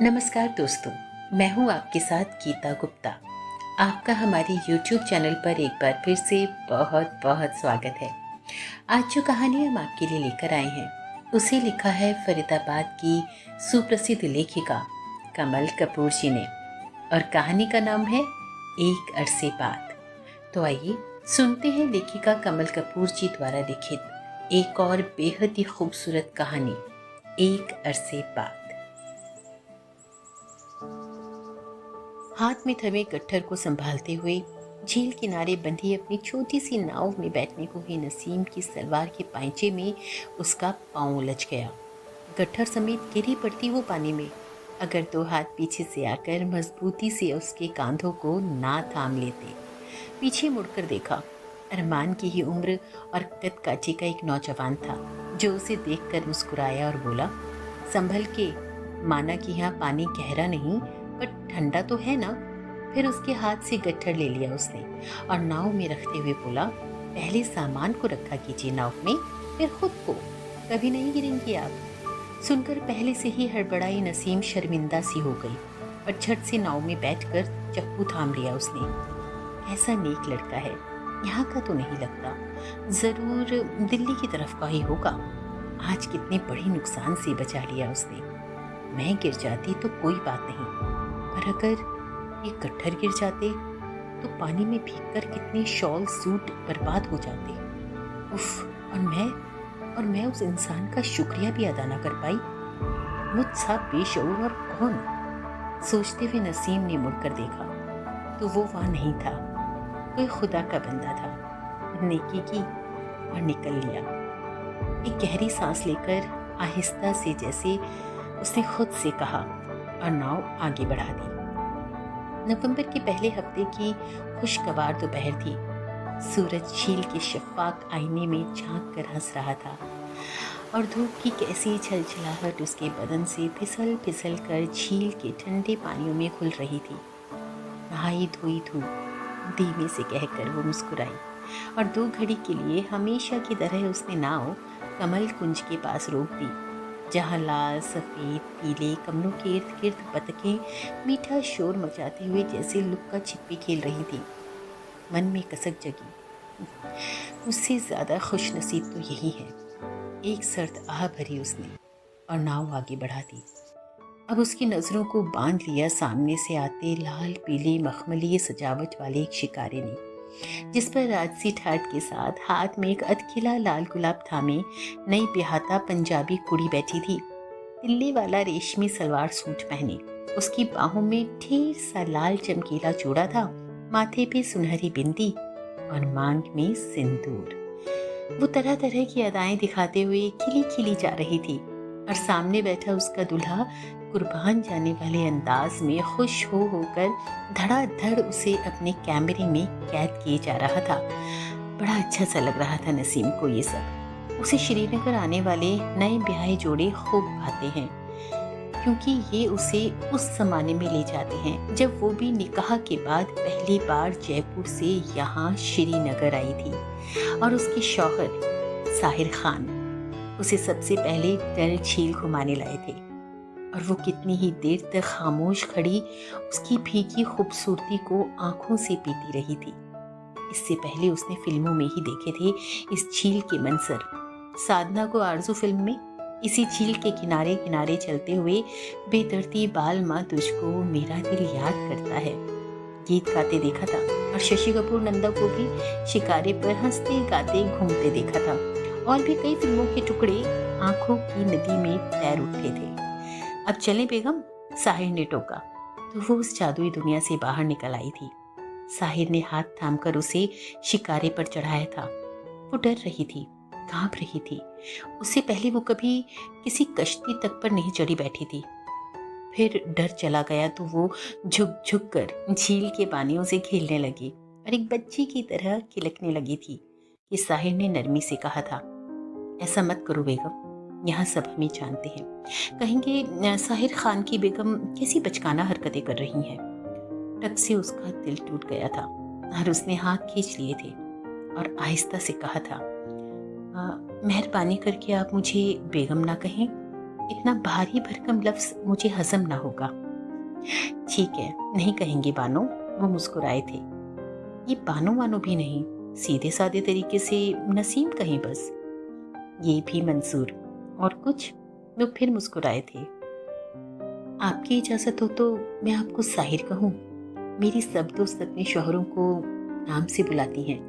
नमस्कार दोस्तों, मैं हूं आपके साथ गीता गुप्ता। आपका हमारे YouTube चैनल पर एक बार फिर से बहुत बहुत स्वागत है। आज जो कहानी हम आपके लिए लेकर आए हैं उसे लिखा है फरीदाबाद की सुप्रसिद्ध लेखिका कमल कपूर जी ने और कहानी का नाम है एक अरसे बाद। तो आइए सुनते हैं लेखिका कमल कपूर जी द्वारा लिखित एक और बेहद ही खूबसूरत कहानी एक अरसे बाद। हाथ में थमे गट्ठर को संभालते हुए झील किनारे बंधी अपनी छोटी सी नाव में बैठने को ही नसीम की सलवार के पांचे में उसका पांव उलझ गया। गट्ठर समेत गिरी पड़ती वो पानी में अगर दो हाथ पीछे से आकर मजबूती से उसके कांधों को ना थाम लेते। पीछे मुड़कर देखा, अरमान की ही उम्र और कद काठी का एक नौजवान था जो उसे देखकर मुस्कुराया और बोला, संभल के, माना कि यहाँ पानी गहरा नहीं पर ठंडा तो है ना। फिर उसके हाथ से गट्ठर ले लिया उसने और नाव में रखते हुए बोला, पहले सामान को रखा कीजिए नाव में, फिर खुद को, कभी नहीं गिरेंगी आप। सुनकर पहले से ही हड़बड़ाई नसीम शर्मिंदा सी हो गई और झट से नाव में बैठकर चप्पू थाम लिया उसने। ऐसा नेक लड़का है, यहाँ का तो नहीं लगता, जरूर दिल्ली की तरफ का ही होगा। आज कितने बड़े नुकसान से बचा लिया उसने। मैं गिर जाती तो कोई बात नहीं, पर अगर ये गट्ठर गिर जाते तो पानी में भीगकर कितने शॉल सूट बर्बाद हो जाते। उफ, और मैं उस इंसान का शुक्रिया भी अदा ना कर पाई। मुझसा बेशऊर और कौन। सोचते हुए नसीम ने मुड़कर देखा तो वो वहां नहीं था, कोई खुदा का बंदा था। नेकी की और निकल लिया। एक गहरी सांस लेकर आहिस्ता से जैसे उसने खुद से कहा और नाव आगे बढ़ा दी। नवंबर के पहले हफ्ते की खुशगवार दोपहर थी। सूरज झील के शफाक आईने में झांक कर हंस रहा था और धूप की कैसी छलछलाहट उसके बदन से फिसल फिसल कर झील के ठंडे पानियों में घुल रही थी। नहाई धोई धूप, धीमे से कहकर वो मुस्कुराई और 2 घड़ी के लिए हमेशा की तरह उसने नाव कमल कुंज के पास रोक दी, जहाँ लाल सफ़ेद पीले कमलों के इर्द गिर्द बतखें मीठा शोर मचाते हुए जैसे लुक्का छिपी खेल रही थी। मन में कसक जगी, उससे ज़्यादा खुश नसीब तो यही है। एक सर्द आह भरी उसने और नाव आगे बढ़ा दी। अब उसकी नज़रों को बांध लिया सामने से आते लाल पीले मखमली सजावट वाले एक शिकारे ने, जिस पर राजसी ठाट के साथ हाथ में एक अधखिला लाल गुलाब थामे नई ब्याहता पंजाबी कुड़ी बैठी थी। तिल्ली वाला रेशमी सलवार सूट पहने, उसकी बाहों में ढेर सा लाल चमकीला चूड़ा था, माथे पे सुनहरी बिंदी और मांग में सिंदूर। वो तरह तरह की अदाएं दिखाते हुए खिली खिली जा रही थी और सामने बैठा उसका दूल्हा कुर्बान जाने वाले अंदाज में खुश हो होकर धड़ाधड़ उसे अपने कैमरे में कैद किए जा रहा था। बड़ा अच्छा सा लग रहा था नसीम को ये सब। उसे श्रीनगर आने वाले नए ब्याहे जोड़े खूब भाते हैं, क्योंकि ये उसे उस जमाने में ले जाते हैं जब वो भी निकाह के बाद पहली बार जयपुर से यहाँ श्रीनगर आई थी और उसके शौहर साहिर खान उसे सबसे पहले डल झील घुमाने लाए थे। और वो कितनी ही देर तक खामोश खड़ी उसकी फीकी खूबसूरती को आंखों से पीती रही थी। इससे पहले उसने फिल्मों में ही देखे थे इस झील के मंजर। साधना को आरज़ू फिल्म में इसी झील के किनारे किनारे चलते हुए बेतरतीब बाल माँ तुझको मेरा दिल याद करता है गीत गाते देखा था और शशि कपूर नंदा को भी शिकारे पर हंसते गाते घूमते देखा था। और भी कई फिल्मों के टुकड़े आंखों की नदी में तैर उठे थे। अब चलें बेगम, साहिर ने टोका तो वो उस जादुई दुनिया से बाहर निकल आई थी। साहिर ने हाथ थामकर उसे शिकारे पर चढ़ाया था। वो डर रही थी, कांप रही थी। उससे पहले वो कभी किसी कश्ती तक पर नहीं चढ़ी बैठी थी। फिर डर चला गया तो वो झुक झुक कर झील के पानियों से खेलने लगी और एक बच्ची की तरह खिलकने लगी थी कि साहिर ने नरमी से कहा था, ऐसा मत करो बेगम, यहाँ सब हमें जानते हैं, कहेंगे साहिर खान की बेगम कैसी बचकाना हरकतें कर रही हैं। तब से उसका दिल टूट गया था और उसने हाथ खींच लिए थे और आहिस्ता से कहा था, मेहरबानी करके आप मुझे बेगम ना कहें, इतना भारी भरकम लफ्ज मुझे हजम ना होगा। ठीक है, नहीं कहेंगे बानो, वो मुस्कुराए थे। ये बानो वानो भी नहीं, सीधे साधे तरीके से नसीम कहें बस। ये भी मंजूर। और कुछ? वो फिर मुस्कुराए थे। आपकी इजाजत हो तो मैं आपको साहिर कहूँ। मेरी सब दोस्त अपने शौहरों को नाम से बुलाती हैं।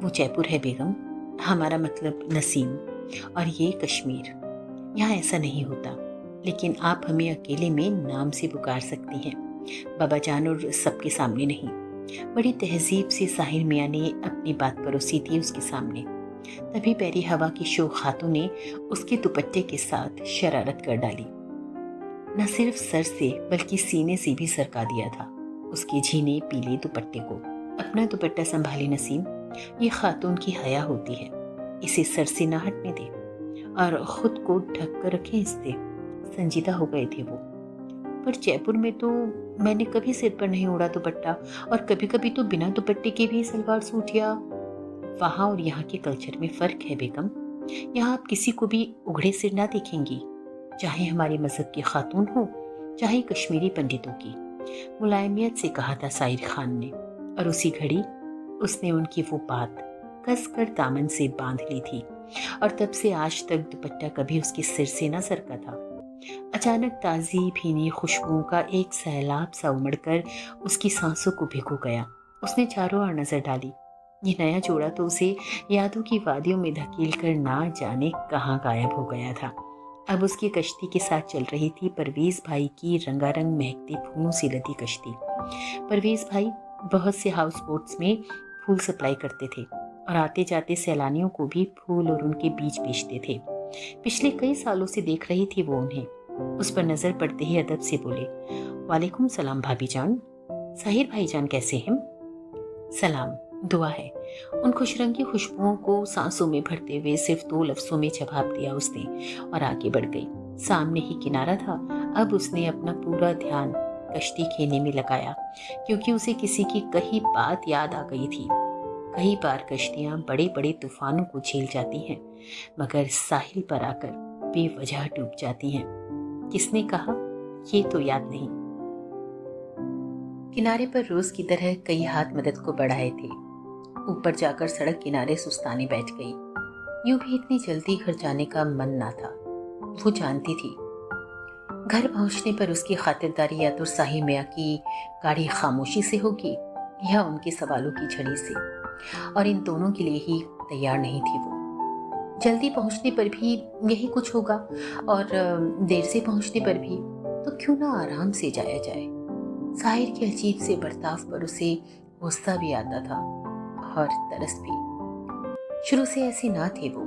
वो जयपुर है बेगम, हमारा मतलब नसीम, और ये कश्मीर। यहाँ ऐसा नहीं होता, लेकिन आप हमें अकेले में नाम से पुकार सकती हैं, बाबा जान, और सबके सामने नहीं। बड़ी तहजीब से साहिर मियाँ ने अपनी बात परोसी थी उसके सामने। तभी पैरी हवा की शो खातून ने उसके दुपट्टे के साथ शरारत कर डाली। न सिर्फ सर से बल्कि सीने से भी सरका दिया था उसके झीने पीले दुपट्टे को। अपना दुपट्टा संभाले नसीम, ये खातून की हया होती है, इसे सर से ना हटने दे और खुद को ढक कर रखे इससे। संजीदा हो गए थे वो। पर जयपुर में तो मैंने कभी सिर पर नहीं ओढ़ा दुपट्टा, और कभी कभी तो बिना दुपट्टे के भी सलवार सूट। या वहाँ और यहाँ के कल्चर में फर्क है बेगम। यहाँ आप किसी को भी उघड़े सिर ना देखेंगी, चाहे हमारे मजहब की खातून हो, चाहे कश्मीरी पंडितों की, मुलायमियत से कहा था साहिर खान ने। और उसी घड़ी उसने उनकी वो बात कस कर दामन से बांध ली थी, और तब से आज तक दुपट्टा कभी उसके सिर से न सरका था। अचानक ताजी भीनी खुशबुओं का एक सैलाब सा उमड़कर उसकी सांसों को भिगो गया। उसने चारों ओर नजर डाली। ये नया जोड़ा तो उसे यादों की वादियों में धकेल कर ना जाने कहाँ गायब हो गया था। अब उसकी कश्ती के साथ चल रही थी परवेज भाई की रंगारंग महकते फूलों से लदी कश्ती। परवेज भाई बहुत से हाउस बोट्स में फूल सप्लाई करते थे और आते जाते सैलानियों को भी फूल और उनके बीज बेचते थे। पिछले कई सालों से देख रही थी वो उन्हें। उस पर नजर पड़ते ही अदब से बोले, वालेकुम सलाम भाभी जान। साहिर भाई जान कैसे हैं? सलाम, दुआ है। उन खुशरंगी खुशबुओं को सांसों में भरते हुए सिर्फ 2 लफ्जों में जवाब दिया उसने और आगे बढ़ गई। सामने ही किनारा था। अब उसने अपना पूरा ध्यान कश्ती खेने में लगाया, क्योंकि उसे किसी की कही बात याद आ गई थी। कई बार कश्तियां बड़े बड़े तूफानों को झेल जाती हैं, मगर साहिल पर आकर बेवजह डूब जाती हैं। किसने कहा, ये तो याद नहीं। किनारे पर रोज की तरह कई हाथ मदद को बढ़ाए थे। ऊपर जाकर सड़क किनारे सुस्ताने बैठ गई। यूं भी इतनी जल्दी घर जाने का मन ना था। वो जानती थी घर पहुंचने पर उसकी खातिरदारी या तो साहिर मियां की गाढ़ी खामोशी से होगी या उनके सवालों की झड़ी से, और इन दोनों के लिए ही तैयार नहीं थी वो। जल्दी पहुंचने पर भी यही कुछ होगा, और देर से पहुंचने पर भी, तो क्यों ना आराम से जाया जाए। साहिर के अजीब से बर्ताव पर उसे गुस्सा भी आता था और तरस भी। शुरू से ऐसे ना थे वो,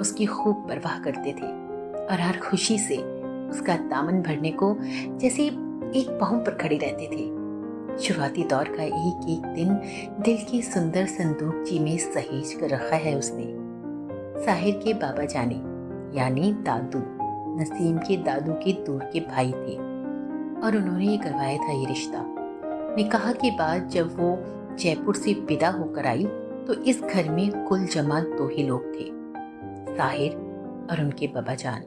उसकी खूब परवाह करते थे और हर खुशी से उसका दामन भरने को जैसे एक पांव पर खड़े रहते थे। शुरुआती दौर का एक एक दिन दिल की सुंदर संदूकची में सहेज कर रखा है उसने। साहिर के बाबा जाने यानी दादू नसीम के दादू के दूर के भाई थे, और उन्होंने ही करवाया था ये रिश्ता। निकाह के बाद जब वो जयपुर से विदा होकर आई तो इस घर में कुल जमा 2 ही लोग थे, साहिर और उनके बाबा जान।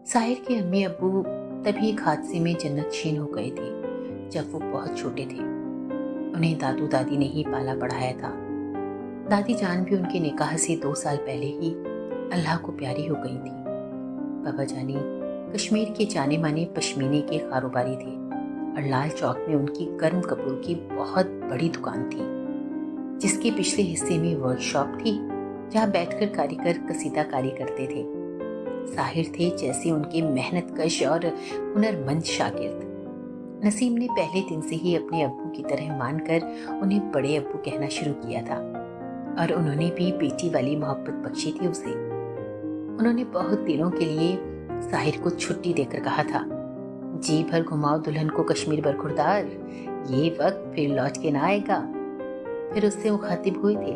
साहिर के अम्मी अब्बू तभी एक हादसे में जन्नतशीन हो गए थे जब वो बहुत छोटे थे। उन्हें दादू दादी ने ही पाला पढ़ाया था। दादी जान भी उनके निकाह से 2 साल पहले ही अल्लाह को प्यारी हो गई थी। बाबा जानी कश्मीर के जाने माने पश्मीने के कारोबारी थे और लाल चौक में उनकी गर्म कपड़ों की बहुत बड़ी दुकान थी, जिसके पिछले हिस्से में वर्कशॉप थी जहाँ बैठकर कारीगर कसीदाकारी करते थे। साहिर थे जैसे उनके मेहनतकश और हुनरमंद शागिर्द। नसीम ने पहले दिन से ही अपने अब्बू की तरह मानकर उन्हें बड़े अब्बू कहना शुरू किया था, और उन्होंने भी बेटी वाली मोहब्बत बख्शी थी उसे। उन्होंने बहुत दिनों के लिए साहिर को छुट्टी देकर कहा था, जी भर घुमाओ दुल्हन को कश्मीर बरखुरदार, ये वक्त फिर लौट के ना आएगा। फिर उससे मुखातिब हुए थे,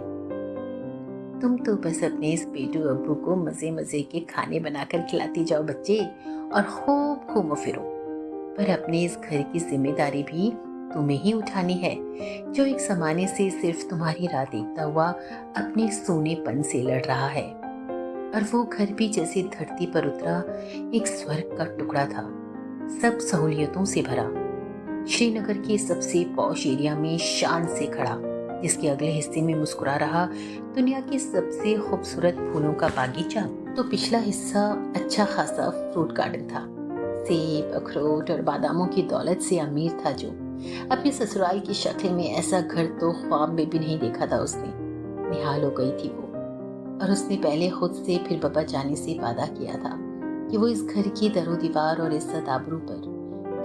तुम तो बस अपने इस बेटू अब्बू को मजे मजे के खाने बनाकर खिलाती जाओ बच्चे, और खूब घूमो फिरो, पर अपने इस घर की जिम्मेदारी भी तुम्हें ही उठानी है, जो एक जमाने से सिर्फ तुम्हारी राह देखता हुआ अपने सोनेपन से लड़ रहा है। और वो घर भी जैसे धरती पर उतरा एक स्वर्ग का टुकड़ा था, सब सहूलियतों से भरा। श्रीनगर के सबसे पॉश एरिया में शान से खड़ा, जिसके अगले हिस्से में मुस्कुरा रहा दुनिया के सबसे खूबसूरत फूलों का बागीचा, तो पिछला हिस्सा अच्छा खासा फ्रूट गार्डन था। सेब, अखरोट और बादामों की दौलत से अमीर था जो। अपने ससुराल की शक्ल में ऐसा घर तो ख्वाब में भी नहीं देखा था उसने। निहाल हो गई थी वो, और उसने पहले खुद से फिर बाबा जाने से वादा किया था कि वो इस घर की दरो दीवार और इज्जत आबरू पर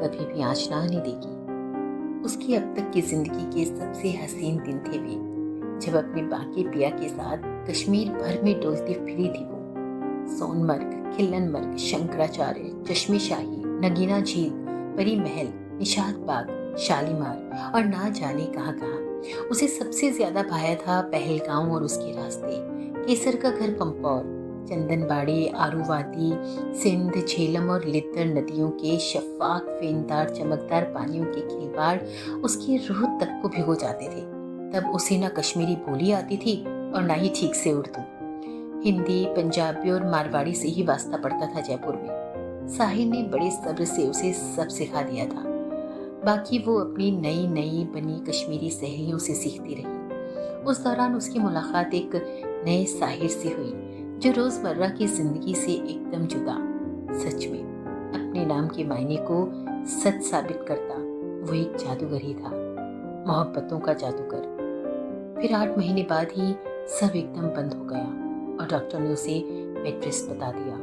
कभी भी आंच ना आने देगी। उसकी अब तक की जिंदगी के सबसे हसीन दिन थे वे, जब अपने बाकी पिया के साथ कश्मीर भर में डोलती फिरी थी वो। सोनमर्ग, खिल्लनमर्ग, शंकराचार्य, चश्मे शाही, नगीना झील, परी महल, निशात बाग, शालीमार और ना जाने कहाँ कहाँ। उसे सबसे ज्यादा भाया था पहलगांव और उसके रास्ते, केसर का घर पंपौर, चंदनबाड़ी, आरूवादी, सिंध, झेलम और लिद्दर नदियों के शफाक फेनदार चमकदार पानियों के खिलवाड़ उसकी रूह तक को भिगो जाते थे। तब उसे ना कश्मीरी बोली आती थी और ना ही ठीक से उर्दू। हिंदी, पंजाबी और मारवाड़ी से ही वास्ता पड़ता था जयपुर में। साहिर ने बड़े सब्र से उसे सब सिखा दिया था। बाकी वो अपनी नई नई बनी कश्मीरी सहेलियों से सीखती रही। उस दौरान उसकी मुलाकात एक नए साहिर से हुई, जो रोजमर्रा की जिंदगी से एकदम जुदा। सच में अपने नाम के मायने को सच साबित करता वो एक जादूगर ही था, मोहब्बतों का जादूगर। फिर 8 महीने बाद ही सब एकदम बंद हो गया और डॉक्टर ने उसे बेड रेस्ट बता दिया,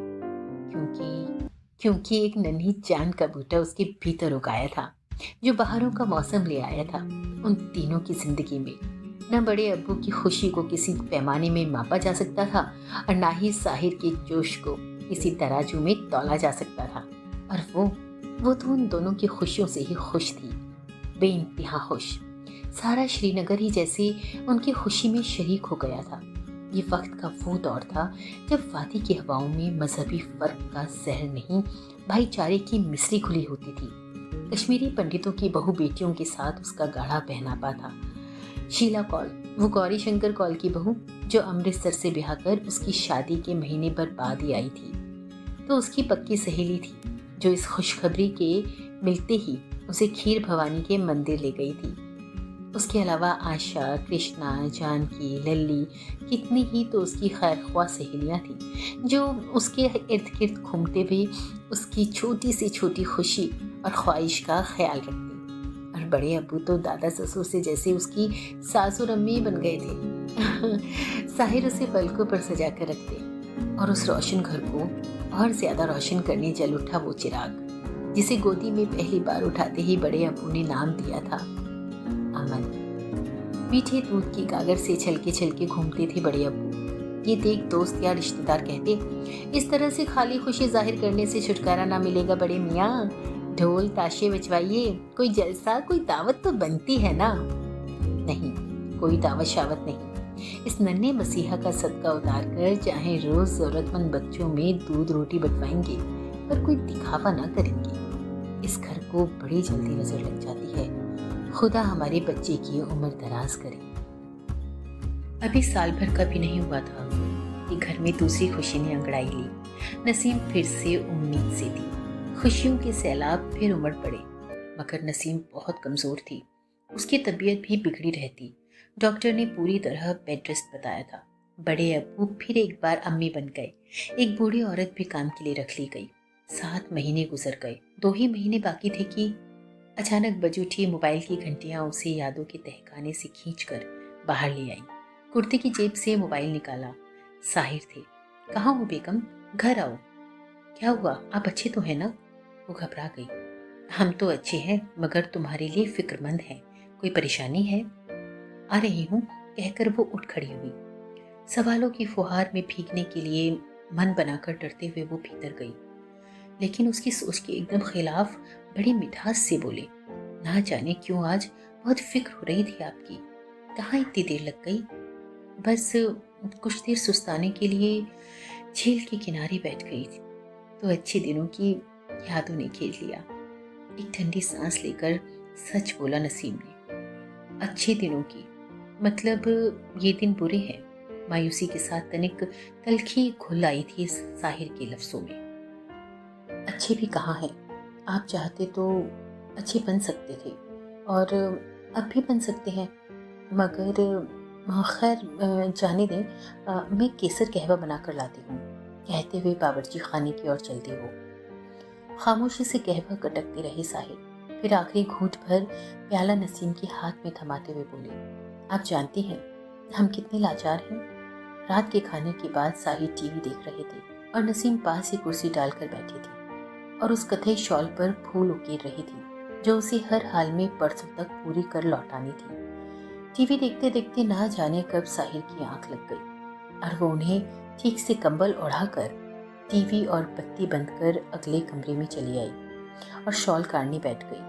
क्योंकि एक नन्ही जान का बूटा उसके भीतर उगाया था, जो बहारों का मौसम ले आया था उन तीनों की जिंदगी में। न बड़े अब्बू की खुशी को किसी पैमाने में मापा जा सकता था और ना ही साहिर के जोश को किसी तराजू में तौला जा सकता था। और वो तो उन दोनों की खुशियों से ही खुश थी, बेइंतहा खुश। सारा श्रीनगर ही जैसे उनकी खुशी में शरीक हो गया था। ये वक्त का वो दौर था जब वादी की हवाओं में मजहबी फर्क का जहर नहीं, भाईचारे की मिसरी खुली होती थी। कश्मीरी पंडितों की बहु बेटियों के साथ उसका गाढ़ा पहनावा था। शीला कौल, वो गौरी शंकर कौल की बहू, जो अमृतसर से ब्याह कर उसकी शादी के महीने भर बाद ही आई थी, तो उसकी पक्की सहेली थी, जो इस खुशखबरी के मिलते ही उसे खीर भवानी के मंदिर ले गई थी। उसके अलावा आशा, कृष्णा, जानकी, लल्ली, कितनी ही तो उसकी खैरख्वाह सहेलियां थीं, जो उसके इर्द गिर्द घूमते हुए उसकी छोटी से छोटी खुशी और ख्वाहिश का ख्याल रखती। और बड़े अब्बू तो दादा ससुर से जैसे उसकी सासुर अम्मी बन गए थे। साहिर उसे पलकों पर सजा कर रखते, और उस रोशन घर को और ज्यादा रोशन करने जल उठा वो चिराग, जिसे गोदी में पहली बार उठाते ही बड़े अब्बू ने नाम दिया था अमन। मीठे दूध की गागर से छलके छलके घूमते थे बड़े अब्बू। ये देख दोस्त या रिश्तेदार कहते, इस तरह से खाली खुशी जाहिर करने से छुटकारा ना मिलेगा बड़े मियाँ, ढोल ताशे बजवाइए, कोई जलसा कोई दावत तो बनती है ना। नहीं, कोई दावत शावत नहीं। इस नन्हे मसीहा का सदका उतार कर चाहे रोज जरूरतमंद बच्चों में दूध रोटी बंटवाएंगे, पर कोई दिखावा ना करेंगे। इस घर को बड़ी जल्दी नजर लग जाती है। खुदा हमारे बच्चे की उम्र दराज करे। अभी साल भर का भी नहीं हुआ था कि घर में दूसरी खुशी ने अंगड़ाई ली। नसीम फिर से उम्मीद से थी। खुशियों के सैलाब फिर उमड़ पड़े, मगर नसीम बहुत कमजोर थी। उसकी तबीयत भी बिगड़ी रहती। डॉक्टर ने पूरी तरह बेड रेस्ट बताया था। बड़े अब्बू फिर एक बार अम्मी बन गए। एक बूढ़ी औरत भी काम के लिए रख ली गई। 7 महीने गुजर गए। 2 ही महीने बाकी थे कि अचानक बज उठी मोबाइल की घंटियां उसे यादों के तहखाने से खींचकर बाहर ले आई। कुर्ते की जेब से मोबाइल निकाला। साहिर थे। कहाँ हो बेगम, घर आओ। क्या हुआ, आप अच्छे तो हैं ना? वो घबरा गई। हम तो अच्छे हैं, मगर तुम्हारे लिए फिक्रमंद हैं। कोई परेशानी है? आ रही हूँ, कहकर वो उठ खड़ी हुई। सवालों की फुहार में भीगने के लिए मन बनाकर डरते हुए वो भीतर गई, लेकिन उसकी सोच के एकदम खिलाफ बड़ी मिठास से बोले, ना जाने क्यों आज बहुत फिक्र हो रही थी आपकी। कहाँ इतनी देर लग गई? बस कुछ देर सुस्ताने के लिए झील के किनारे बैठ गई थी, तो अच्छे दिनों की यादों ने घेर लिया। एक ठंडी सांस लेकर सच बोला नसीम ने। अच्छे दिनों की मतलब ये दिन बुरे हैं, मायूसी के साथ तनिक तलखी घुल आई थी साहिर के लफ्जों में। अच्छे भी कहाँ हैं, आप चाहते तो अच्छे बन सकते थे और अब भी बन सकते हैं, मगर खैर जाने दें, मैं केसर कहवा बना कर लाती हूँ, कहते हुए बावर्ची खाने की ओर चलती हो। खामोशी से कहवा कटकते रहे साहिर, फिर आखिरी घूंट भर प्याला नसीम के हाथ में थमाते हुए बोले, आप जानती हैं हम कितने लाचार हैं। रात के खाने के बाद साहिर टीवी देख रहे थे और नसीम पास ही कुर्सी डालकर बैठी थी और उस कथई शॉल पर फूल उकेर रही थी जो उसे हर हाल में परसों तक पूरी कर लौटानी थी। टीवी देखते देखते ना जाने कब साहिर की आंख लग गई और वो उन्हें ठीक से कंबल ओढ़ाकर टीवी और बत्ती बंद कर अगले कमरे में चली आई और शॉल काटने बैठ गई।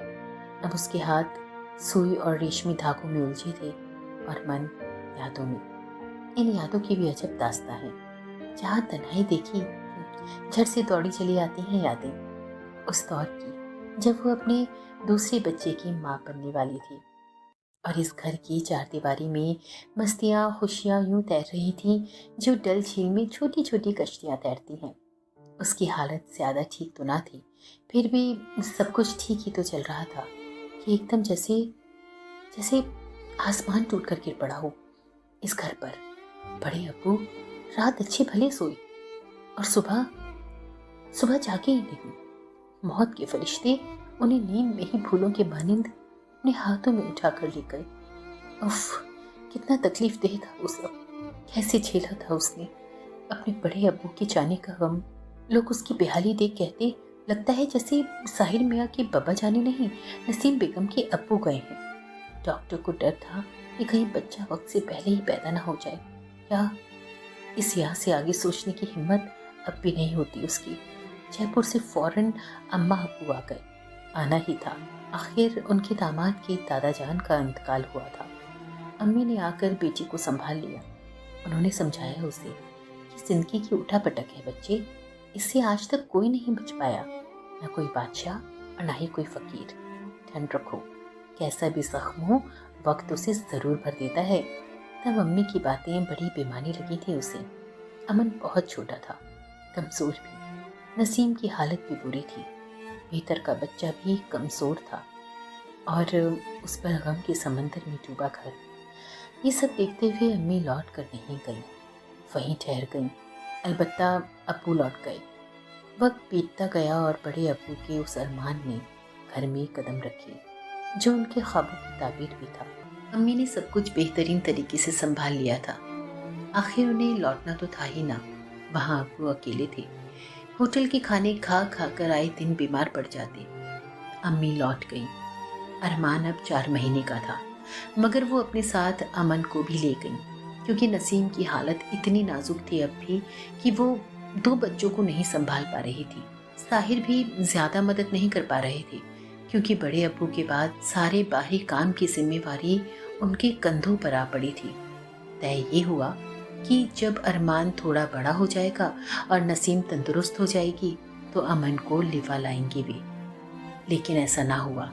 अब उसके हाथ सुई और रेशमी धागों में उलझे थे और मन यादों में। इन यादों की भी अजब दास्तां है, जहाँ तन्हाई देखी झट से दौड़ी चली आती हैं यादें उस दौर की जब वो अपने दूसरे बच्चे की माँ बनने वाली थी और इस घर की चारदीवारी में मस्तियाँ खुशियाँ यूं तैर रही थीं जो डल झील में छोटी छोटी कश्तियाँ तैरती हैं। उसकी हालत ज़्यादा ठीक तो ना थी, फिर भी सब कुछ ठीक ही तो चल रहा था कि एकदम जैसे जैसे आसमान टूट कर गिर पड़ा हो इस घर पर। बड़े अब्बू रात अच्छे भले सोए और सुबह सुबह जागे ही नहीं। मौत के फरिश्ते उन्हें नींद में ही फूलों के मानिंद अपने हाथों में उठाकर ले गए। उफ, कितना तकलीफ देह था वो सब, कैसे झेला था उसने अपने बड़े अब्बू के जाने का गम। लोग उसकी बेहाली देख कहते, लगता है जैसे साहिर मियाँ के बब्बा जाने नहीं, नसीम बेगम के अब्बू गए हैं। डॉक्टर को डर था कि कहीं बच्चा वक्त से पहले ही पैदा ना हो जाए, या इस यहाँ से आगे सोचने की हिम्मत अब भी नहीं होती उसकी। जयपुर से फौरन अम्मा अब्बू आ गए, आना ही था। आखिर उनके दामाद के दादा जान का इंतकाल हुआ था। अम्मी ने आकर बेटी को संभाल लिया। उन्होंने समझाया उसे कि जिंदगी की उठापटक है बच्चे, इससे आज तक कोई नहीं बच पाया, न कोई बादशाह और ना ही कोई फकीर। ठंड रखो, कैसा भी जख्म हो वक्त उसे जरूर भर देता है। तब अम्मी की बातें बड़ी बेमानी लगी थी उसे। अमन बहुत छोटा था, कमजोर भी। नसीम की हालत भी बुरी थी, भीतर का बच्चा भी कमजोर था और उस पर गम के समंदर में डूबा घर। ये सब देखते हुए अम्मी लौट कर नहीं गई, वहीं ठहर गई। अलबत्ता अब्बू लौट गए। वक्त बीतता गया और बड़े अब्बू के उस अरमान ने घर में कदम रखे जो उनके ख्वाबों की ताबीर भी था। अम्मी ने सब कुछ बेहतरीन तरीके से संभाल लिया था। आखिर उन्हें लौटना तो था ही ना। वहाँ अब्बू अकेले थे, होटल के खाने खा खा कर आए दिन बीमार पड़ जाते। अम्मी लौट गई। अरमान अब 4 महीने का था, मगर वो अपने साथ अमन को भी ले गई, क्योंकि नसीम की हालत इतनी नाजुक थी अब भी कि वो 2 बच्चों को नहीं संभाल पा रही थी। साहिर भी ज्यादा मदद नहीं कर पा रहे थे, क्योंकि बड़े अब्बू के बाद सारे बाहरी काम की जिम्मेवारी उनके कंधों पर आ पड़ी थी। तय ये हुआ कि जब अरमान थोड़ा बड़ा हो जाएगा और नसीम तंदुरुस्त हो जाएगी तो अमन को लिवा लाएंगे भी। लेकिन ऐसा ना हुआ।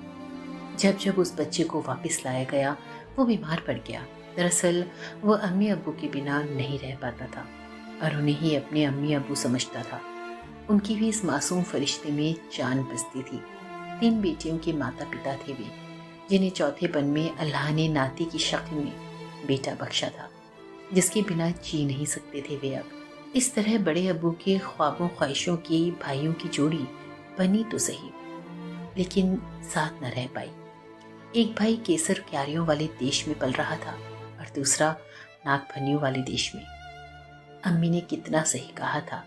जब जब उस बच्चे को वापस लाया गया वो बीमार पड़ गया। दरअसल वो अम्मी अब्बू के बिना नहीं रह पाता था और उन्हें ही अपने अम्मी अब्बू समझता था। उनकी भी इस मासूम फरिश्ते में जान बसती थी। 3 बेटियों के माता पिता थे वे, जिन्हें चौथेपन में अल्लाह ने नाती की शक्ल में बेटा बख्शा था, जिसके बिना जी नहीं सकते थे वे अब। इस तरह बड़े अब्बू के ख्वाबों ख्वाहिशों की भाइयों की जोड़ी बनी तो सही, लेकिन साथ न रह पाई। एक भाई केसर क्यारियों वाले देश में पल रहा था और दूसरा नागफनियों वाले देश में। अम्मी ने कितना सही कहा था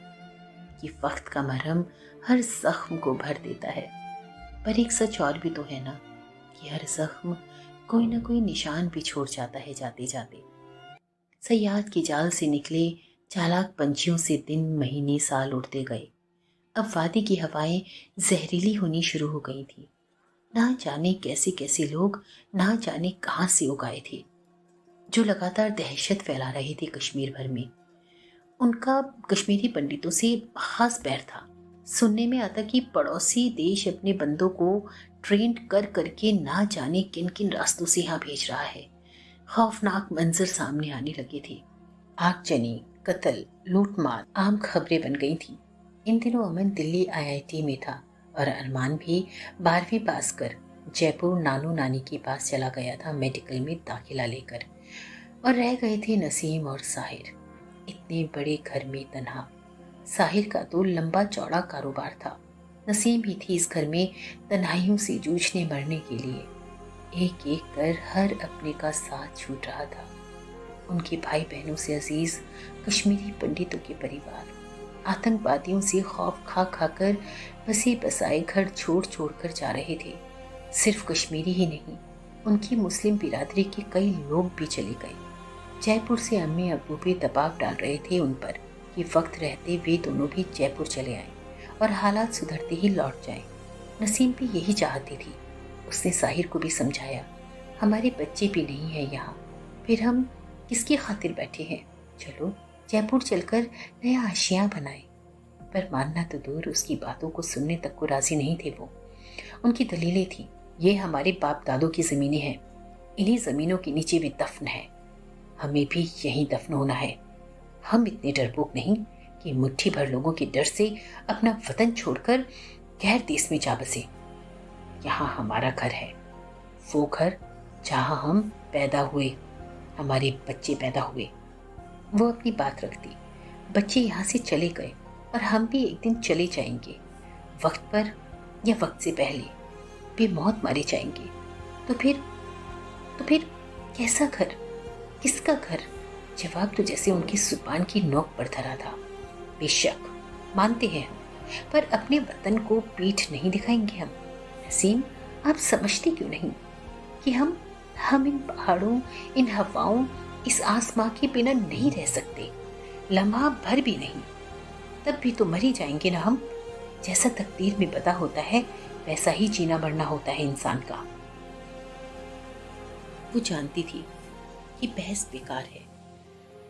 कि वक्त का मरहम हर जख्म को भर देता है, पर एक सच और भी तो है ना कि हर जख्म कोई ना कोई निशान भी छोड़ जाता है जाते जाते। सयाद के जाल से निकले चालाक पंछियों से दिन महीने साल उड़ते गए। अब वादी की हवाएं जहरीली होनी शुरू हो गई थी। ना जाने कैसे कैसे लोग ना जाने कहां से उगाए थे, जो लगातार दहशत फैला रहे थे कश्मीर भर में। उनका कश्मीरी पंडितों से खास बैर था। सुनने में आता कि पड़ोसी देश अपने बंदों को ट्रेंड कर करके ना जाने किन किन रास्तों से यहाँ भेज रहा है। खौफनाक मंजर सामने आने लगे थे। आगजनी, कत्ल, लूटमार आम खबरें बन गई थी। इन दिनों अमन दिल्ली आईआईटी में था और अरमान भी 12वीं पास कर जयपुर नानू नानी के पास चला गया था मेडिकल में दाखिला लेकर। और रह गए थे नसीम और साहिर इतने बड़े घर में तन्हा। साहिर का तो लंबा चौड़ा कारोबार था। नसीम ही थी इस घर में तन्हाइयों से जूझने मरने के लिए। एक एक कर हर अपने का साथ छूट रहा था। उनके भाई बहनों से अजीज कश्मीरी पंडितों के परिवार आतंकवादियों से खौफ खा खाकर बसे बसाए घर छोड़ छोड़ कर जा रहे थे। सिर्फ कश्मीरी ही नहीं, उनकी मुस्लिम बिरादरी के कई लोग भी चले गए। जयपुर से अम्मी अब्बू भी दबाव डाल रहे थे उन पर कि वक्त रहते वे दोनों भी जयपुर चले आए और हालात सुधरते ही लौट जाएं। नसीम भी यही चाहती थी। उसने साहिर को भी समझाया, हमारे बच्चे भी नहीं हैं यहाँ, फिर हम किसकी खातिर बैठे हैं, चलो जयपुर चलकर नया आशियाँ बनाए। पर मानना तो दूर, उसकी बातों को सुनने तक को राजी नहीं थे वो। उनकी दलीलें थी, ये हमारे बाप दादों की ज़मीनें हैं, इन्हीं ज़मीनों के नीचे भी दफन है, हमें भी यहीं दफन होना है। हम इतने डरपोक नहीं कि मुट्ठी भर लोगों के डर से अपना वतन छोड़कर गैर देश में जा बसे। यहाँ हमारा घर है, वो घर जहाँ हम पैदा हुए, हमारे बच्चे पैदा हुए। वो अपनी बात रखती, बच्चे यहाँ से चले गए और हम भी एक दिन चले जाएंगे, वक्त पर या वक्त से पहले बेमौत मारे जाएंगे। तो फिर कैसा घर, किसका घर? जवाब तो जैसे उनकी जुबान की नोक पर धरा था। बेशक मानते हैं हम, पर अपने वतन को पीठ नहीं दिखाएंगे हम। नसीम, आप समझते क्यों नहीं कि हम इन पहाड़ों, इन हवाओं, इस आसमां के बिना नहीं रह सकते, लम्हा भर भी नहीं। तब भी तो मर ही जाएंगे ना हम। जैसा तकदीर में बता होता है वैसा ही जीना मरना होता है इंसान का। वो जानती थी कि बहस बेकार है।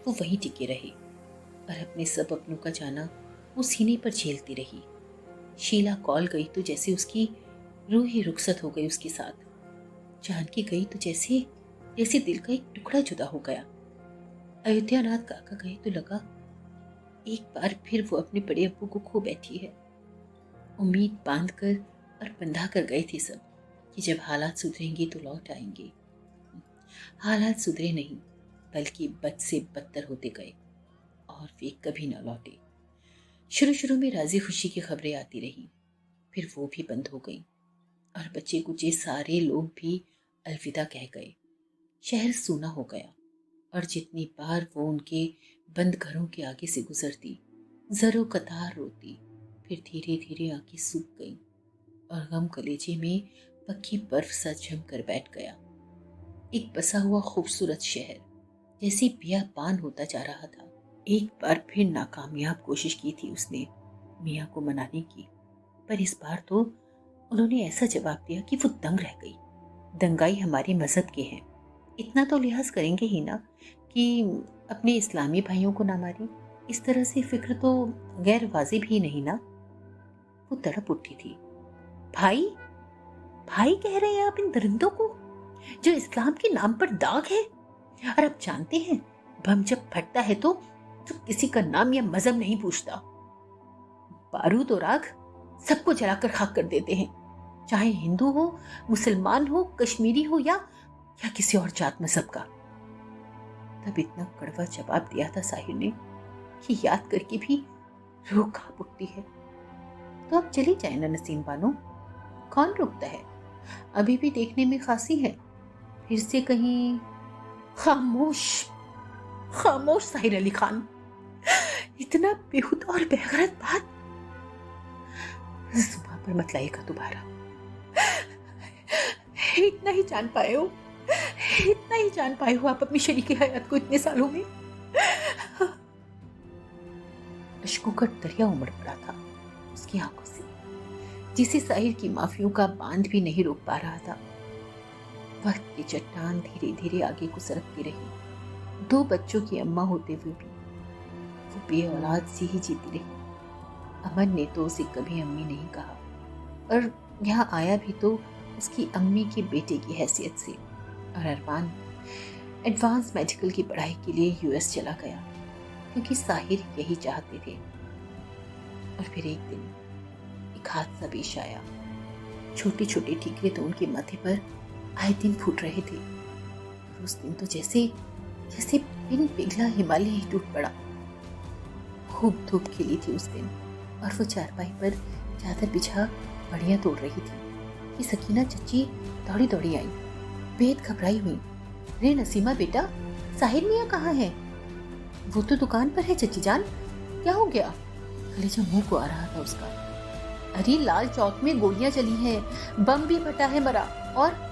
वो वहीं टिके रहे और अपने सब अपनों का जाना वो सीने पर झेलती रही। शीला कॉल गई तो जैसे उसकी रूह ही रुखसत हो गई उसके साथ। जानकी गई तो जैसे दिल का एक टुकड़ा जुदा हो गया। अयोध्यानाथ काका गए तो लगा एक बार फिर वो अपने बड़े अब्बू को खो बैठी है। उम्मीद बांध कर और बंधा कर गए थे सब कि जब हालात सुधरेंगे तो लौट आएंगे। हालात सुधरे नहीं, बल्कि बद से बदतर होते गए और वे कभी न लौटे। शुरू में राजी खुशी की खबरें आती रही, फिर वो भी बंद हो गई और बच्चे कुचे सारे लोग भी अलविदा कह गए। शहर सूना हो गया और जितनी बार वो उनके बंद घरों के आगे से गुजरती, जरो कतार रोती, फिर धीरे धीरे आंखें सूख गईं और गम कलेजे में पक्की बर्फ सा जम कर बैठ गया। एक बसा हुआ खूबसूरत शहर जैसे बियाबान होता जा रहा था। एक बार फिर नाकामयाब कोशिश की थी उसने मियाँ को मनाने की, पर इस बार तो उन्होंने ऐसा जवाब दिया कि वो दंग रह गई। दंगाई हमारे मजहब के हैं, इतना तो लिहाज करेंगे ही ना कि अपने इस्लामी भाइयों को ना मारें। इस तरह से फिक्र तो गैर वाजिब ही नहीं ना। वो तड़प उठी थी। भाई भाई कह रहे हैं आप इन दरिंदों को जो इस्लाम के नाम पर दाग है? और आप जानते हैं बम जब फटता है तो किसी का नाम या मजहब नहीं पूछता। बारूद और आग सबको जलाकर खाक कर देते हैं, चाहे हिंदू हो, मुसलमान हो, कश्मीरी हो या किसी और जात मजहब का। तब इतना कड़वा जवाब दिया था साहिर ने कि याद करके भी रूह कांप उठती है। तो अब चली जाए ना नसीम बानो, कौन रुकता है? अभी भी देखने में खासी है, फिर से कहीं। खामोश खामोश साहिर अली खान, इतना बेहुदा और बेगैरत बात जुबान पर मत लाइएगा दोबारा। इतना ही जान पाए हो, इतना ही जान पाए हो आप अपनी शरीके हयात को इतने सालों में। अश्कों का दरिया उमड़ पड़ा था उसकी आंखों से, जिसे साहिर की माफियों का बांध भी नहीं रोक पा रहा था। वक्त की चट्टान धीरे धीरे आगे को सरकती रही। 2 बच्चों की अम्मा होते हुए भी वो बेऔलाद सी ही जीती रही। अमन ने तो उसे कभी अम्मी नहीं कहा और यहाँ आया भी तो उसकी अम्मी के बेटे की हैसियत से। और अरमान एडवांस मेडिकल की पढ़ाई के लिए यूएस चला गया। क्योंकि साहिर यही चाहते थे। और फिर एक दिन एक हादसा पेश आया। छोटे छोटे ठीकरे तो उनके माथे पर आए दिन फूट रहे थे। और उस दिन तो जैसे जैसे बिन पिघला हिमालय ही टूट पड़ा। खूब धूप खिली थी उस दिन और वो चारपाई पर चादर बिछा बढ़िया तोड़ रही थी कि सकीना चच्ची दौड़ी दौड़ी आई, बेहद घबराई हुई। रे नसीमा बेटा, साहिर मियाँ कहाँ है? वो तो दुकान पर है चच्ची जान। क्या हो गया? कलेजा मुंह को आ रहा था उसका। अरे लाल चौक में गोलियां चली हैं, बम भी फटा है मरा। और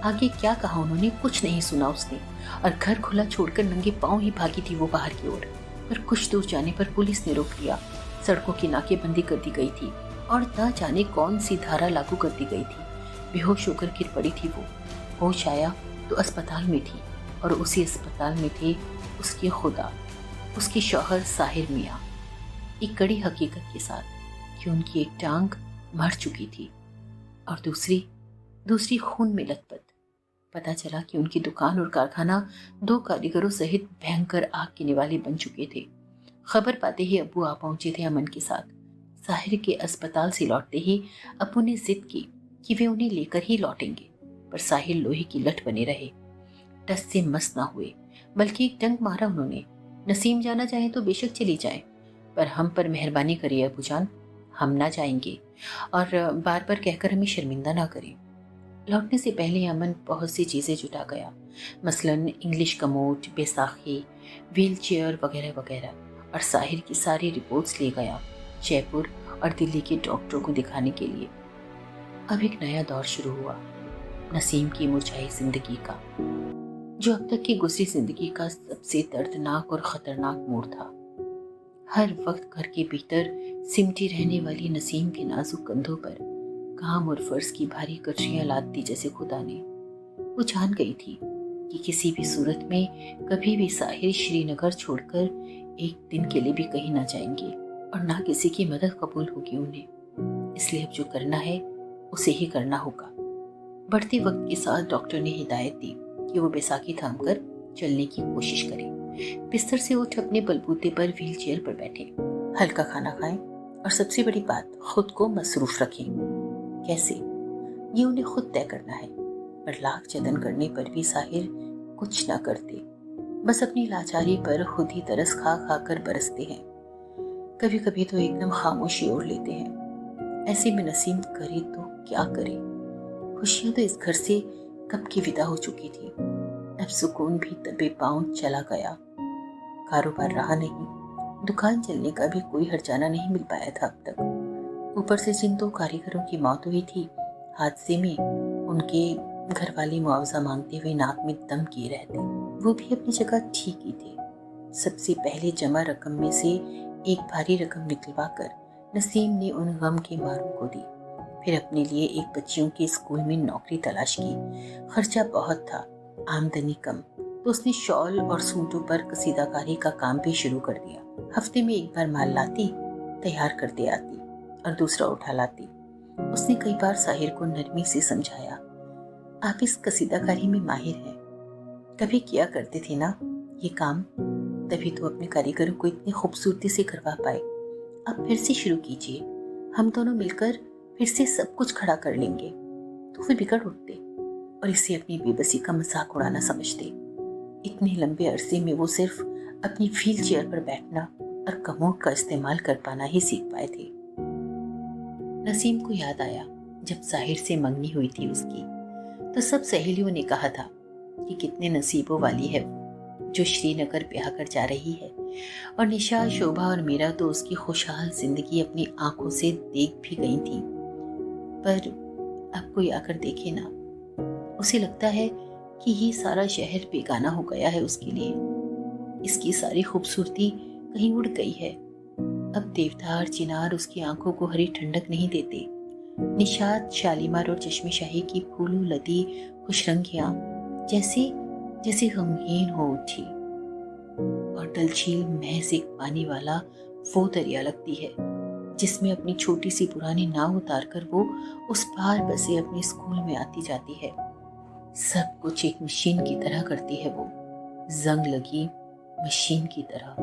आगे क्या कहा उन्होंने कुछ नहीं सुना उसने, और घर खुला छोड़कर नंगे पांव ही भागी थी वो बाहर की ओर। पर कुछ दूर जाने पर पुलिस ने रोक लिया। सड़कों की नाकेबंदी कर दी गई थी और न जाने कौन सी धारा लागू कर दी गई थी। बेहोश होकर गिर पड़ी थी वो। होश आया तो अस्पताल में थी, और उसी अस्पताल में थे उसके खुदा, उसके शौहर साहिर मियाँ। एक कड़ी हकीकत के साथ कि उनकी एक टांग मर चुकी थी और दूसरी खून में लथपथ। पता चला कि उनकी दुकान और कारखाना 2 कारीगरों सहित भयंकर आग के निवाले बन चुके थे। खबर पाते ही अब्बू आ पहुंचे थे अमन के साथ। साहिर के अस्पताल से लौटते ही अब्बू ने जिद की कि वे उन्हें लेकर ही लौटेंगे, पर साहिर लोहे की लठ बने रहे। टस से मस ना हुए, बल्कि एक डंक मारा उन्होंने। नसीम जाना चाहे तो बेशक चली जाए, पर हम पर मेहरबानी करिए अबू जान, हम ना जाएंगे, और बार बार कहकर हमें शर्मिंदा ना करें। लौटने से पहले अमन बहुत सी चीज़ें जुटा गया, मसलन English commode, Baisakhi, wheel chair वगैरह वगैरह, और साहिर की सारी रिपोर्ट्स ले गया जयपुर और दिल्ली के डॉक्टरों को दिखाने के लिए। अब एक नया दौर शुरू हुआ, नसीम की मुरझाई जिंदगी का, जो अब तक की गुजरी जिंदगी का सबसे दर्दनाक और खतरनाक मोड़ था। हर वक्त घर के भीतर सिमटी रहने वाली नसीम के नाजुक कंधों पर काम और फर्ज की भारी कटरियां लाद दी जैसे खुदा ने। वो जान गई थी कि किसी भी सूरत में कभी भी साहिर श्रीनगर छोड़कर एक दिन के लिए भी कहीं ना जाएंगे, और ना किसी की मदद कबूल होगी उन्हें। इसलिए अब जो करना है उसे ही करना होगा। बढ़ते वक्त के साथ डॉक्टर ने हिदायत दी कि वो बैसाखी थामकर चलने की कोशिश करें। बिस्तर से उठ अपने बलबूते पर व्हील चेयर पर बैठे, हल्का खाना खाएं, और सबसे बड़ी बात, खुद को मसरूफ रखें। कैसे, ये उन्हें खुद तय करना है। पर लाख जतन करने पर भी साहिर कुछ ना करते, बस अपनी लाचारी पर खुद ही तरस खा खा कर बरसते हैं। कभी कभी तो एकदम खामोशी ओढ़ लेते हैं। ऐसे में नसीम करे तो क्या करे? खुशियां तो इस घर से कब की विदा हो चुकी थी। अब सुकून भी दबे पांव चला गया। कारोबार रहा नहीं, दुकान चलने का भी कोई हर्जाना नहीं मिल पाया था अब तक। ऊपर से जिन 2 कारीगरों की मौत हुई थी हादसे में, उनके घर वाले मुआवजा मांगते हुए नाक में दम किए रहते। वो भी अपनी जगह ठीक ही थे। सबसे पहले जमा रकम में से एक भारी रकम निकलवा कर नसीम ने उन गम के मारों को दी। फिर अपने लिए एक बच्चियों के स्कूल में नौकरी तलाश की। खर्चा बहुत था, आमदनी कम, तो उसने शॉल और सूटों पर कसीदाकारी का काम भी शुरू कर दिया। हफ्ते में एक बार माल लाती, तैयार करते आती और दूसरा उठा लाती। उसने कई बार साहिर को नरमी से समझाया, आप इस कसीदाकारी में माहिर हैं, कभी किया करते थे ना ये काम, तभी तो अपने कारीगरों को इतनी खूबसूरती से करवा पाए। अब फिर से शुरू कीजिए, हम दोनों मिलकर फिर से सब कुछ खड़ा कर लेंगे। तो वे बिगड़ उठते और इसे अपनी बेबसी का मजाक उड़ाना समझते। इतने लंबे अरसे में वो सिर्फ अपनी व्हील चेयर पर बैठना और कमोड का इस्तेमाल कर पाना ही सीख पाए थे। नसीम को याद आया जब साहिर से मंगनी हुई थी उसकी, तो सब सहेलियों ने कहा था कि कितने नसीबों वाली है वो जो श्रीनगर ब्याह कर जा रही है, और निशा, शोभा और मीरा तो उसकी खुशहाल जिंदगी अपनी आंखों से देख भी गई थी। पर अब कोई आकर देखे ना, उसे लगता है कि ये सारा शहर बेगाना हो गया है उसके लिए। इसकी सारी खूबसूरती कहीं उड़ गई है। अब देवदार, चिनार उसकी आंखों को हरी ठंडक नहीं देते। निशात, शालीमार और चश्मेशाही की फूलों लदी खुशरंगियां जैसे जैसे गमगीन हो उठी, और डलझील महज एक पानी वाला वो दरिया लगती है जिसमें अपनी छोटी सी पुरानी नाव उतारकर वो उस पार बसे अपने स्कूल में आती जाती है। सब कुछ एक मशीन की तरह करती है वो, जंग लगी मशीन की तरह।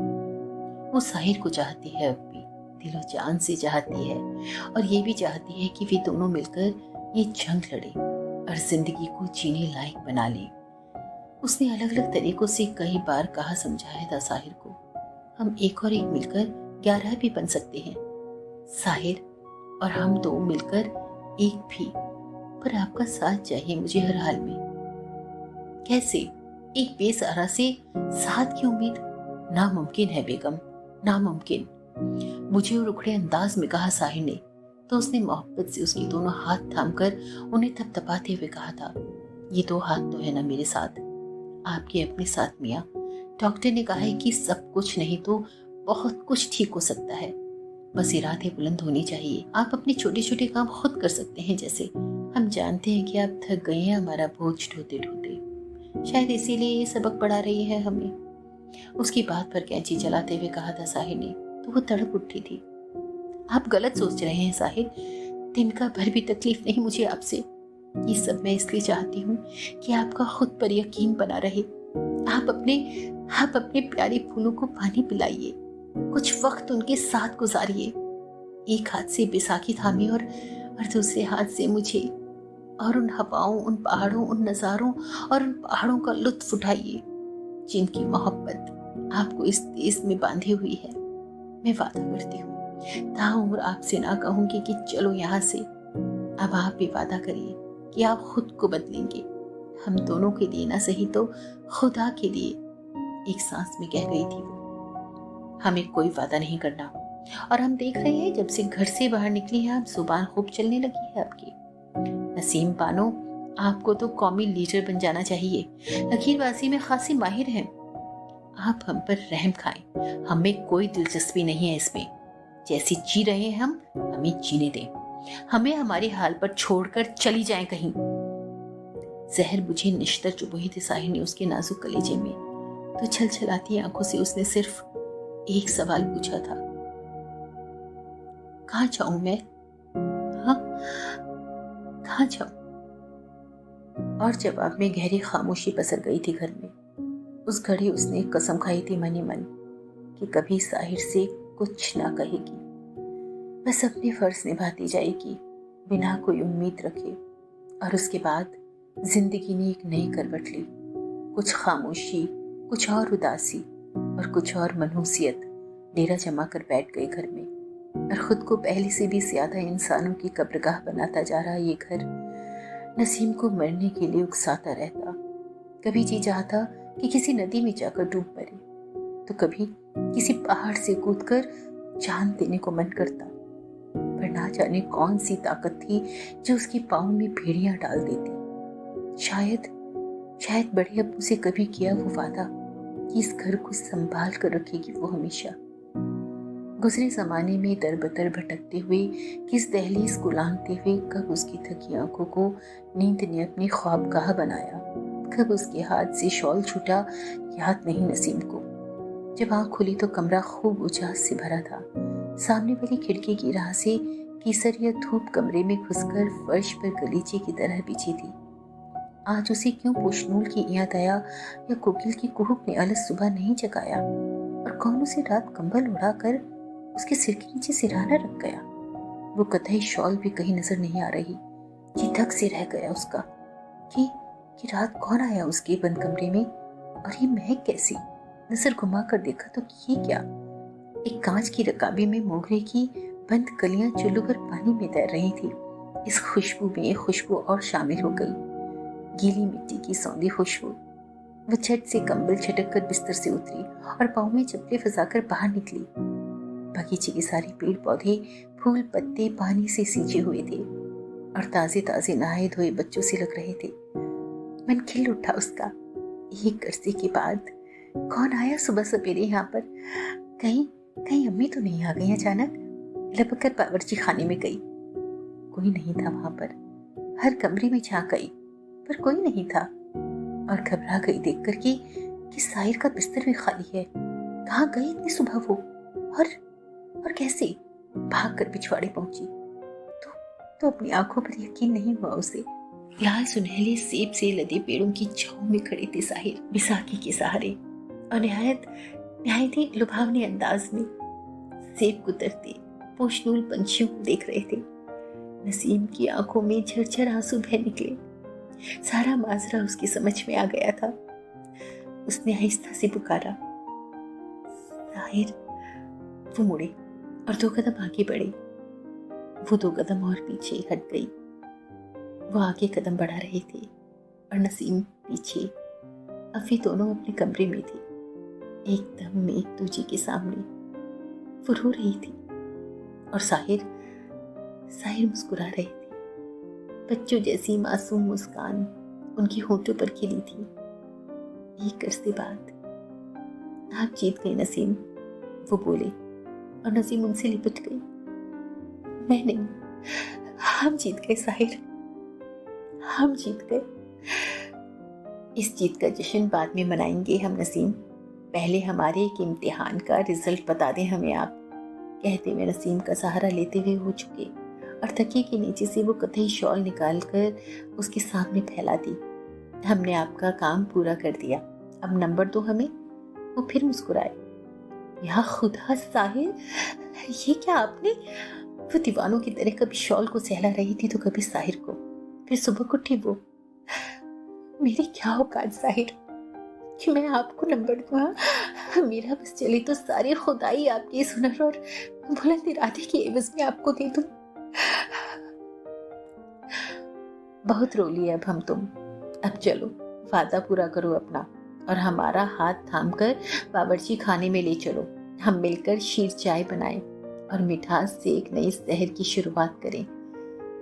वो साहिर को चाहती है, अब भी दिलो जान से चाहती है, और ये भी चाहती है कि वे दोनों मिलकर ये जंग लड़े और जिंदगी को जीने लायक बना ले। उसने अलग अलग तरीकों से कई बार कहा समझाया था साहिर को, हम एक और एक मिलकर 11 भी बन सकते हैं, साहिर और हम दो मिलकर एक भी, पर आपका साथ चाहिए मुझे हर हाल में। कैसे? एक बेसहारा से साथ की उम्मीद? नामुमकिन है बेगम, नामुमकिन, मुझे और उखड़े अंदाज में कहा साहिर ने। तो उसने मोहब्बत से उसके दोनों हाथ थामकर उन्हें थपथपाते हुए कहा था, ये 2 हाथ तो है ना मेरे साथ, आपके अपने साथ मियाँ। डॉक्टर ने कहा है कि सब कुछ नहीं तो बहुत कुछ ठीक हो सकता है, बस इरादे बुलंद होने चाहिए। आप अपने छोटे छोटे काम खुद कर सकते हैं, जैसे हम जानते हैं कि आप थक गए हैं हमारा बोझ ढोते ढोते, शायद इसीलिए ये सबक पढ़ा रही है हमें। उसकी बात पर कैंची चलाते हुए कहा था साहिर ने, तो वो तड़प उठी थी। आप गलत सोच रहे हैं साहिर, तिनका भर भी तकलीफ नहीं मुझे आपसे। ये सब मैं इसलिए चाहती हूँ कि आपका खुद पर यकीन बना रहे। आप अपने प्यारे फूलों को पानी पिलाइए, कुछ वक्त उनके साथ गुजारिए। एक हाथ से बैसाखी थामिए और दूसरे हाथ से मुझे, और उन हवाओं, उन पहाड़ों, उन नज़ारों और उन पहाड़ों का लुत्फ उठाइए जिनकी मोहब्बत आपको इस देश में बांधी हुई है। मैं वादा करती हूँ ताउम्र आपसे ना कहूंगी कि चलो यहाँ से। अब आप भी वादा करिए कि आप खुद को बदलेंगे, हम दोनों के लिए ना सही तो खुदा के लिए। एक सांस में कह गई थी वो, हमें कोई वादा नहीं करना, और हम देख रहे हैं जब से घर से बाहर निकली हैं आप, जुबान खूब चलने लगी है आपकी। नसीम बानो, आपको तो कौमी लीडर बन जाना चाहिए, लकीरबाजी में खासी माहिर हैं आप। हम पर रहम खाएं, हमें कोई दिलचस्पी नहीं है इसमें। जैसे जी रहे हैं हम, हमें जीने दें, हमें हमारे हाल पर छोड़कर चली जाएं कहीं। जहर बुझे निश्तर चुप हुई थी साहिर ने उसके नाजुक कलेजे में, तो छलछलाती आंखों से उसने सिर्फ एक सवाल पूछा था, कहाँ जाऊं मैं? हाँ, कहाँ जाऊं? और जवाब में गहरी खामोशी पसर गई थी घर में। उस घड़ी उसने एक कसम खाई थी मनी मन कि कभी साहिर से कुछ ना कहेगी, बस अपने फर्ज निभाती जाएगी बिना कोई उम्मीद रखे। और उसके बाद जिंदगी ने एक नई करवट ली, कुछ खामोशी, कुछ और उदासी और कुछ और मनहूसियत डेरा जमा कर बैठ गए घर में। और खुद को पहले से भी ज्यादा इंसानों की कब्रगाह बनाता जा रहा ये घर नसीम को मरने के लिए उकसाता रहता। कभी जी चाहता कि किसी नदी में जाकर डूब मरे, तो कभी किसी पहाड़ से कूदकर जान देने को मन करता। पर ना जाने कौन सी ताकत थी जो उसके पाँव में भेड़ियां डाल देती। शायद बड़े अब्बू से कभी किया वो वादा कि इस घर को संभाल कर रखेगी वो हमेशा। गुजरे जमाने में दर बदर भटकते हुए, किस दहलीज को लांघते हुए, कब उसकी थकी आंखों को नींद ने अपनी ख्वाबगाह बनाया, कब उसके हाथ से शॉल छूटा, याद नहीं नसीम को। जब आंख खुली तो कमरा खूब उजास से भरा था। सामने वाली खिड़की की राह से केसरिया धूप कमरे में घुसकर फर्श पर गलीचे की तरह बिछी थी। आज उसे क्यों पोशनूल की याद आया, या कोकिल की कुहुक ने अलस सुबह नहीं जगाया, और कौन उसे रात कंबल उड़ाकर उसके सिर के नीचे सिरहाना रख गया। वो कतई शॉल भी कहीं नजर नहीं आ रही। जी धक से रह गया उसका कि रात कौन आया उसके बंद कमरे में, और ये महक कैसी। नजर घुमा कर देखा तो ये क्या, एक कांच की रकाबी में मोगरे की बंद कलियां चुल्लू पर पानी में तैर रही थी। इस खुशबू में एक खुशबू और शामिल हो गई, गीली मिट्टी की सौंधी खुशबू। वो झट से कंबल झटक कर बिस्तर से उतरी और पाँव में चप्पलें फंसाकर बाहर निकली। बगीचे के सारे पेड़ पौधे, फूल पत्ते पानी से सींचे हुए थे और ताजे ताजे नहाए धोए बच्चों से लग रहे थे। मन खिल उठा उसका। एक अरसे के बाद कौन आया सुबह सवेरे यहाँ पर? कहीं अम्मी तो नहीं आ गई अचानक? लपक कर बावर्ची खाने में गई, कोई नहीं था वहां पर। हर कमरे में झांक गई पर कोई नहीं था, और घबरा गई देखकर कि साहिर का बिस्तर भी खाली है। कहाँ गई इतनी सुबह वो, और कैसे? भाग कर पिछवाड़े पहुंची तो अपनी आंखों पर यकीन नहीं हुआ उसे। लाल सुनहले सेब से लदे पेड़ों की छांव में खड़े थे साहिर, बैसाखी के सहारे, और नहायत ही लुभावनी अंदाज में सेब कुतरते पोशनूल पंछियों को देख रहे थे। नसीम की आंखों में झरझर आंसू बह निकले। सारा माजरा उसकी समझ में आ गया था। उसने आहिस्ता से पुकारा, साहिर। वो मुड़े और 2 कदम आगे बढ़े। वो 2 कदम और पीछे हट गई। वो आगे कदम बढ़ा रहे थे और नसीम पीछे। अब वे दोनों अपने कमरे में थे, एकदम एक दूजे के सामने। वो रो रही थी और साहिर मुस्कुरा रहे थे। बच्चों जैसी मासूम मुस्कान उनकी होंठों पर खिली थी। एक अरसे बाद, आप जीत गए नसीम, वो बोले और नसीम उनसे लिपट गई। मैं नहीं, हम जीत गए साहिर, हम जीत गए। इस जीत का जश्न बाद में मनाएंगे हम नसीम, पहले हमारे एक इम्तिहान का रिजल्ट बता दें हमें आप, कहते हुए नसीम का सहारा लेते हुए हो चुके और तकिए के नीचे से वो कथई शॉल निकालकर उसके सामने फैला दी। हमने आपका काम पूरा कर दिया, अब नंबर दो हमें। वो फिर मुस्कुराए। या खुदा साहिर, ये क्या आपने? वो दीवानों की तरह कभी शॉल को सहला रही थी तो कभी साहिर को। फिर सुबह उठी वो। मेरी क्या औकात साहिर कि मैं आपको नंबर दूंगा। मेरा बस चले तो सारी खुदाई आपके इस हुनर और बुलंद इरादे की एवज में आपको दे दूं। बहुत रो लिए अब हम तुम, अब चलो वादा पूरा करो अपना और हमारा हाथ थामकर बावर्ची खाने में ले चलो। हम मिलकर शीर चाय बनाएं और मिठास से एक नई सहर की शुरुआत करें।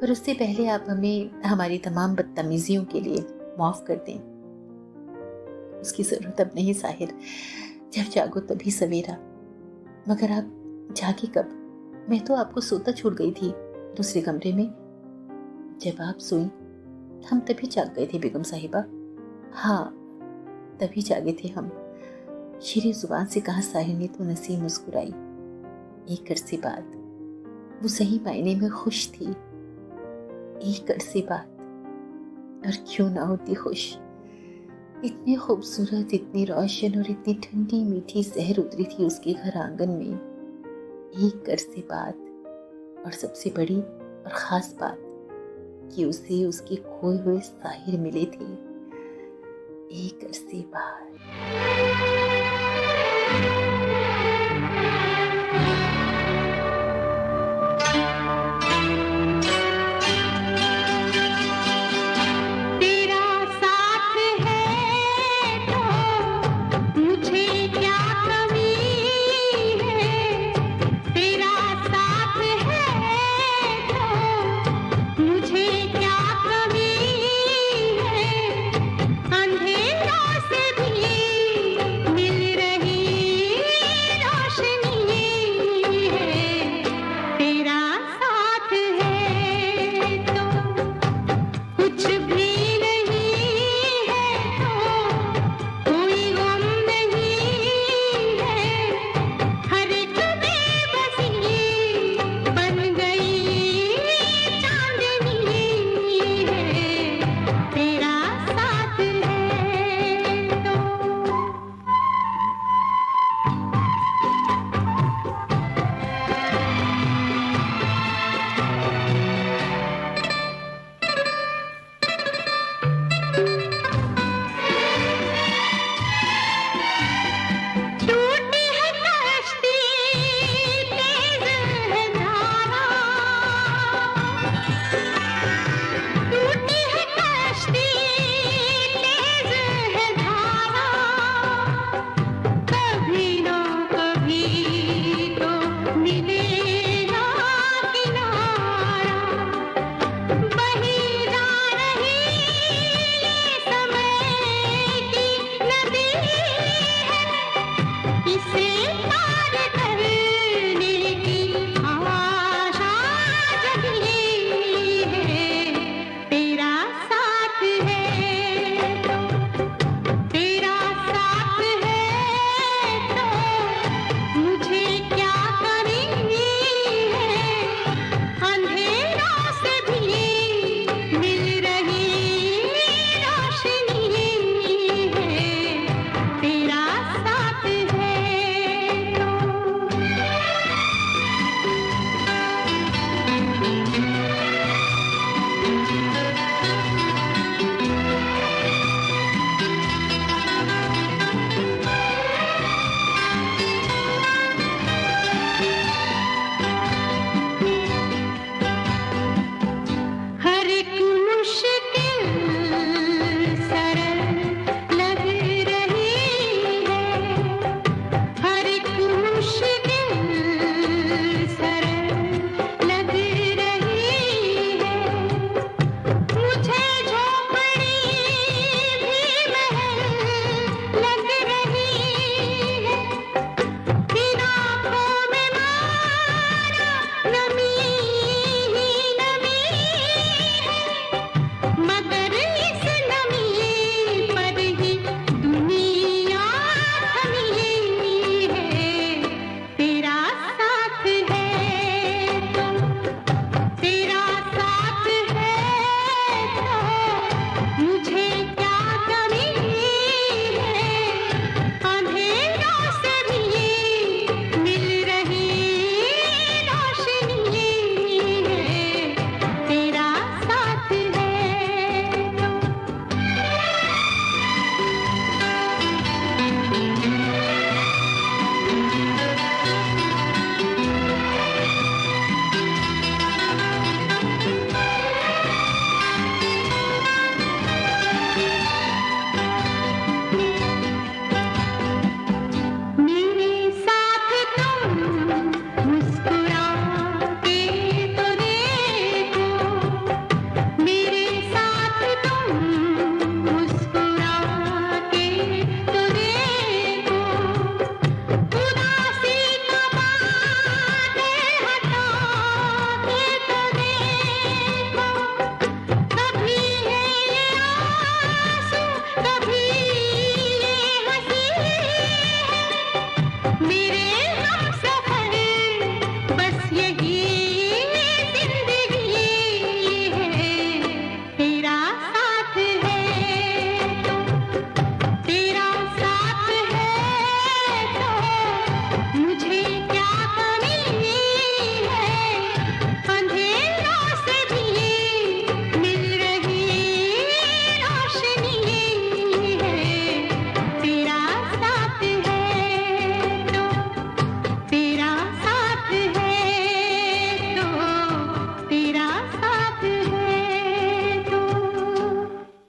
पर उससे पहले आप हमें हमारी तमाम बदतमीजियों के लिए माफ कर दें। उसकी जरूरत अब नहीं साहिर, जब जागो तभी सवेरा। मगर आप जागे कब? मैं तो आपको सोता छोड़ गई थी दूसरे कमरे में। जब आप सोई हम तभी जाग गए थे बेगम साहिबा। हाँ, तभी जागे थे हम। शीरे जुबान से कहा साहिर ने तो नसीम मुस्कुराई। एक अरसे बाद वो सही मायने में खुश थी। एक अरसे बाद, और क्यों ना होती खुश। इतनी खूबसूरत, इतनी रोशन और इतनी ठंडी मीठी जहर उतरी थी उसके घर आंगन में। एक अरसे बाद, और सबसे बड़ी और खास बात कि उसे उसके खोए हुए साहिर मिले थे। एक अरसे बाद।